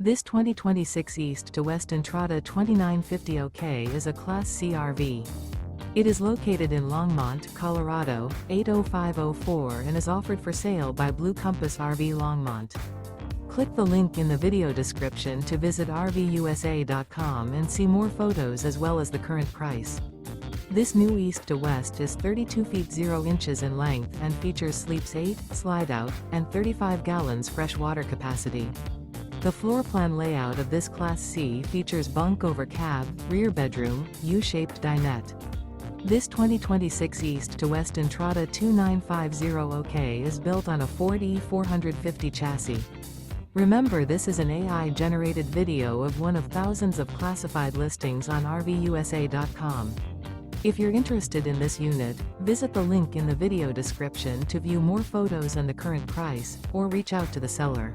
This 2026 East to West Entrada 2950 OK is a Class C RV. It is located in Longmont, Colorado, 80504 and is offered for sale by Blue Compass RV Longmont. Click the link in the video description to visit RVUSA.com and see more photos as well as the current price. This new East to West is 32 feet 0 inches in length and features sleeps 8, Slideout, and 35 gallons fresh water capacity. The floor plan layout of this Class C features bunk over cab, rear bedroom, U-shaped dinette. This 2026 East to West Entrada 2950 OK is built on a Ford E450 chassis. Remember, this is an AI-generated video of one of thousands of classified listings on RVUSA.com. If you're interested in this unit, visit the link in the video description to view more photos and the current price, or reach out to the seller.